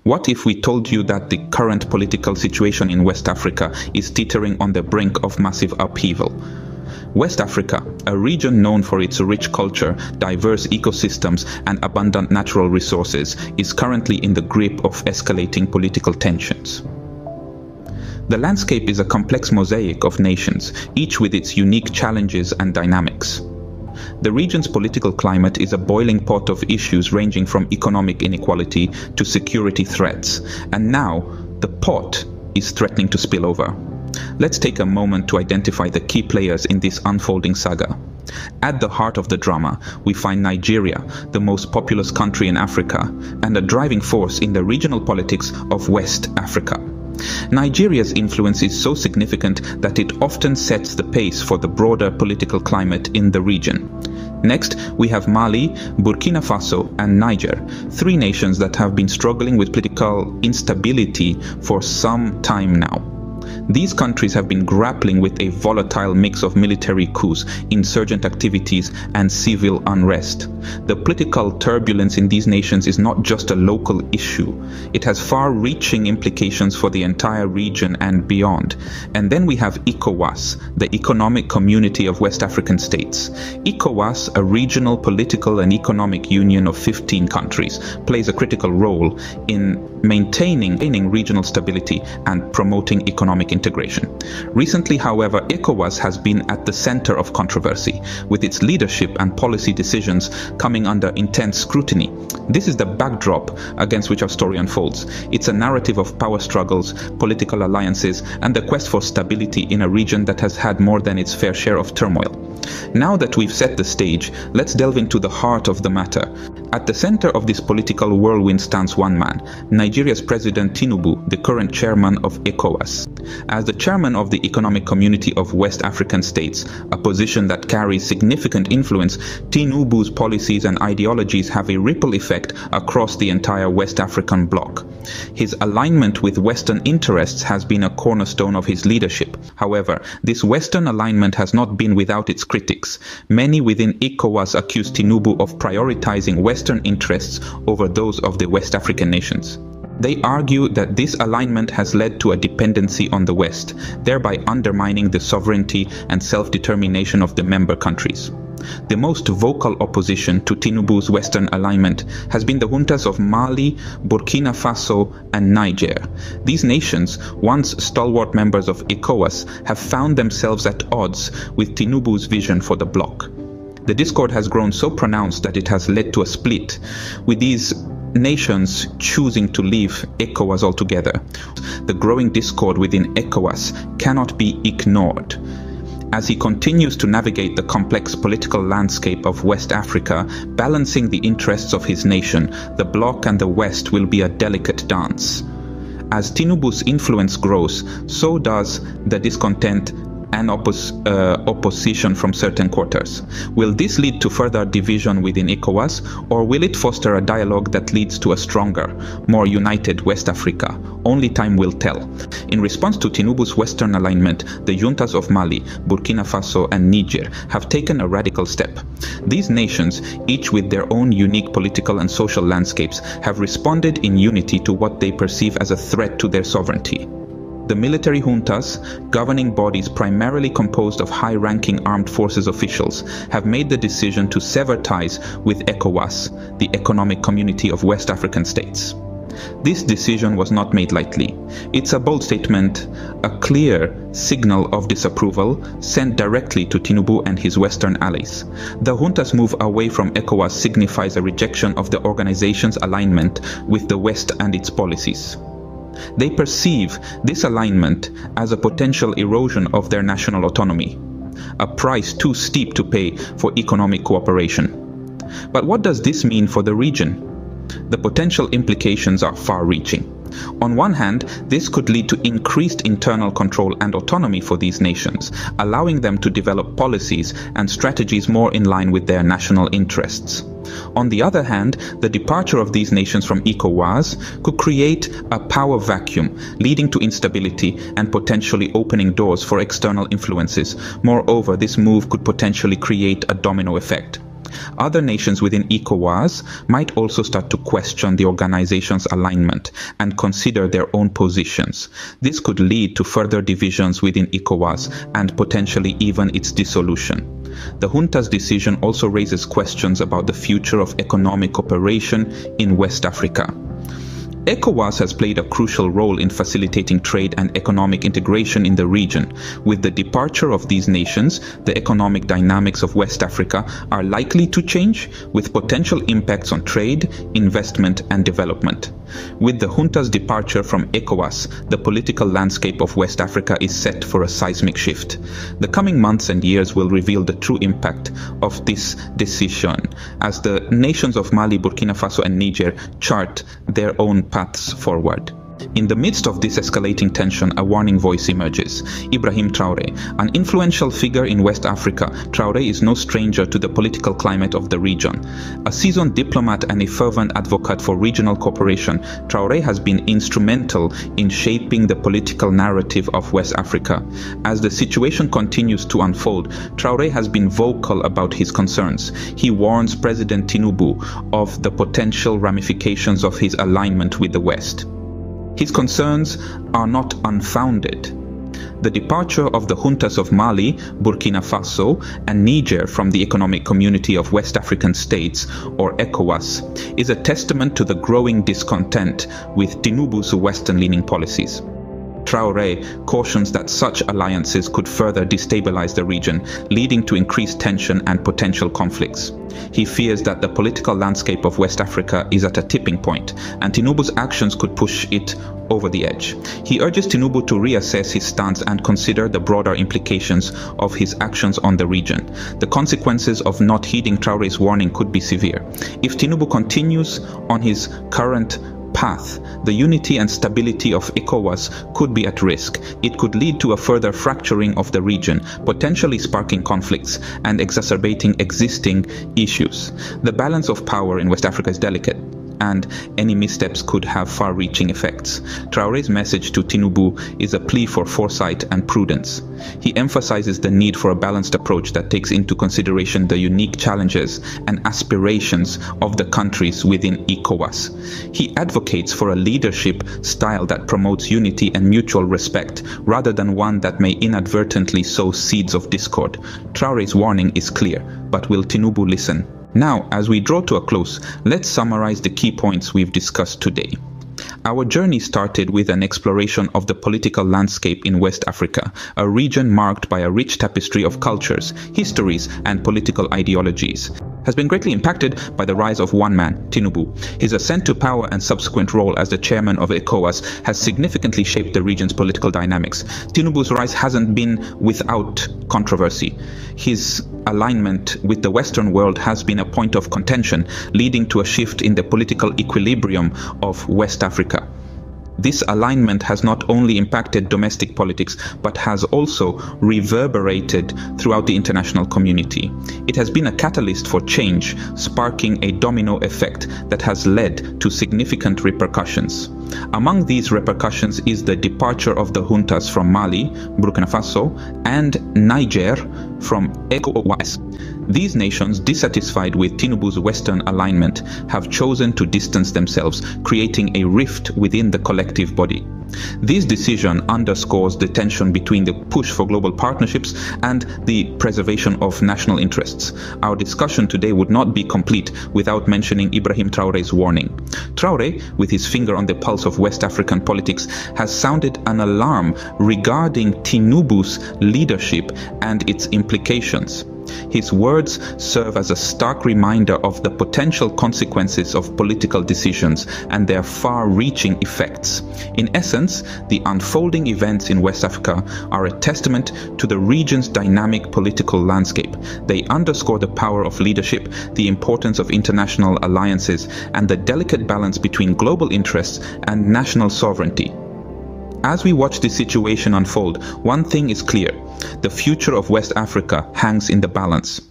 What if we told you that the current political situation in West Africa is teetering on the brink of massive upheaval? West Africa, a region known for its rich culture, diverse ecosystems, and abundant natural resources, is currently in the grip of escalating political tensions. The landscape is a complex mosaic of nations, each with its unique challenges and dynamics. The region's political climate is a boiling pot of issues ranging from economic inequality to security threats, and now the pot is threatening to spill over. Let's take a moment to identify the key players in this unfolding saga. At the heart of the drama, we find Nigeria, the most populous country in Africa, and a driving force in the regional politics of West Africa. Nigeria's influence is so significant that it often sets the pace for the broader political climate in the region. Next, we have Mali, Burkina Faso, and Niger, three nations that have been struggling with political instability for some time now. These countries have been grappling with a volatile mix of military coups, insurgent activities, and civil unrest. The political turbulence in these nations is not just a local issue. It has far-reaching implications for the entire region and beyond. And then we have Ecowas, the Economic Community of West African States. Ecowas, a regional political and economic union of 15 countries, plays a critical role in maintaining regional stability and promoting economic integration. Recently, however, Ecowas has been at the center of controversy, with its leadership and policy decisions coming under intense scrutiny. This is the backdrop against which our story unfolds. It's a narrative of power struggles, political alliances, and the quest for stability in a region that has had more than its fair share of turmoil. Now that we've set the stage, let's delve into the heart of the matter. At the center of this political whirlwind stands one man, Nigeria's President Tinubu, the current chairman of ECOWAS. As the chairman of the Economic Community of West African States, a position that carries significant influence, Tinubu's policies and ideologies have a ripple effect across the entire West African bloc. His alignment with Western interests has been a cornerstone of his leadership. However, this Western alignment has not been without its critics. Many within ECOWAS accuse Tinubu of prioritizing Western interests over those of the West African nations. They argue that this alignment has led to a dependency on the West, thereby undermining the sovereignty and self-determination of the member countries. The most vocal opposition to Tinubu's Western alignment has been the Juntas of Mali, Burkina Faso, and Niger. These nations, once stalwart members of ECOWAS, have found themselves at odds with Tinubu's vision for the bloc. The discord has grown so pronounced that it has led to a split, with these nations choosing to leave ECOWAS altogether. The growing discord within ECOWAS cannot be ignored. As he continues to navigate the complex political landscape of West Africa, balancing the interests of his nation, the bloc and the West will be a delicate dance. As Tinubu's influence grows, so does the discontent and opposition from certain quarters. Will this lead to further division within ECOWAS, or will it foster a dialogue that leads to a stronger, more united West Africa? Only time will tell. In response to Tinubu's Western alignment, the juntas of Mali, Burkina Faso, and Niger have taken a radical step. These nations, each with their own unique political and social landscapes, have responded in unity to what they perceive as a threat to their sovereignty. The military juntas, governing bodies primarily composed of high-ranking armed forces officials, have made the decision to sever ties with ECOWAS, the Economic Community of West African States. This decision was not made lightly. It's a bold statement, a clear signal of disapproval sent directly to Tinubu and his Western allies. The junta's move away from ECOWAS signifies a rejection of the organization's alignment with the West and its policies. They perceive this alignment as a potential erosion of their national autonomy, a price too steep to pay for economic cooperation. But what does this mean for the region? The potential implications are far-reaching. On one hand, this could lead to increased internal control and autonomy for these nations, allowing them to develop policies and strategies more in line with their national interests. On the other hand, the departure of these nations from ECOWAS could create a power vacuum, leading to instability and potentially opening doors for external influences. Moreover, this move could potentially create a domino effect. Other nations within Ecowas might also start to question the organization's alignment and consider their own positions. This could lead to further divisions within Ecowas and potentially even its dissolution. The junta's decision also raises questions about the future of economic cooperation in West Africa. Ecowas has played a crucial role in facilitating trade and economic integration in the region. With the departure of these nations, the economic dynamics of West Africa are likely to change, with potential impacts on trade, investment, and development. With the junta's departure from Ecowas, the political landscape of West Africa is set for a seismic shift. The coming months and years will reveal the true impact of this decision as the nations of Mali, Burkina Faso, and Niger chart their own paths forward. In the midst of this escalating tension, a warning voice emerges. Ibrahim Traoré, an influential figure in West Africa, Traoré is no stranger to the political climate of the region. A seasoned diplomat and a fervent advocate for regional cooperation, Traoré has been instrumental in shaping the political narrative of West Africa. As the situation continues to unfold, Traoré has been vocal about his concerns. He warns President Tinubu of the potential ramifications of his alignment with the West. His concerns are not unfounded. The departure of the juntas of Mali, Burkina Faso, and Niger from the Economic Community of West African States, or Ecowas, is a testament to the growing discontent with Tinubu's Western-leaning policies. Traoré cautions that such alliances could further destabilize the region, leading to increased tension and potential conflicts. He fears that the political landscape of West Africa is at a tipping point, and Tinubu's actions could push it over the edge. He urges Tinubu to reassess his stance and consider the broader implications of his actions on the region. The consequences of not heeding Traoré's warning could be severe. If Tinubu continues on his current path, the unity and stability of Ecowas could be at risk. It could lead to a further fracturing of the region, potentially sparking conflicts and exacerbating existing issues. The balance of power in West Africa is delicate, and any missteps could have far-reaching effects. Traoré's message to Tinubu is a plea for foresight and prudence. He emphasizes the need for a balanced approach that takes into consideration the unique challenges and aspirations of the countries within Ecowas. He advocates for a leadership style that promotes unity and mutual respect, rather than one that may inadvertently sow seeds of discord. Traoré's warning is clear, but will Tinubu listen? Now, as we draw to a close, let's summarize the key points we've discussed today. Our journey started with an exploration of the political landscape in West Africa, a region marked by a rich tapestry of cultures, histories, and political ideologies. Has been greatly impacted by the rise of one man, Tinubu. His ascent to power and subsequent role as the chairman of ECOWAS has significantly shaped the region's political dynamics. Tinubu's rise hasn't been without controversy. His alignment with the Western world has been a point of contention, leading to a shift in the political equilibrium of West Africa. This alignment has not only impacted domestic politics, but has also reverberated throughout the international community. It has been a catalyst for change, sparking a domino effect that has led to significant repercussions. Among these repercussions is the departure of the juntas from Mali, Burkina Faso, and Niger from Ecowas. These nations, dissatisfied with Tinubu's Western alignment, have chosen to distance themselves, creating a rift within the collective body. This decision underscores the tension between the push for global partnerships and the preservation of national interests. Our discussion today would not be complete without mentioning Ibrahim Traoré's warning. Traoré, with his finger on the pulse of West African politics, has sounded an alarm regarding Tinubu's leadership and its implications. His words serve as a stark reminder of the potential consequences of political decisions and their far-reaching effects. In essence, the unfolding events in West Africa are a testament to the region's dynamic political landscape. They underscore the power of leadership, the importance of international alliances, and the delicate balance between global interests and national sovereignty. As we watch this situation unfold, one thing is clear: the future of West Africa hangs in the balance.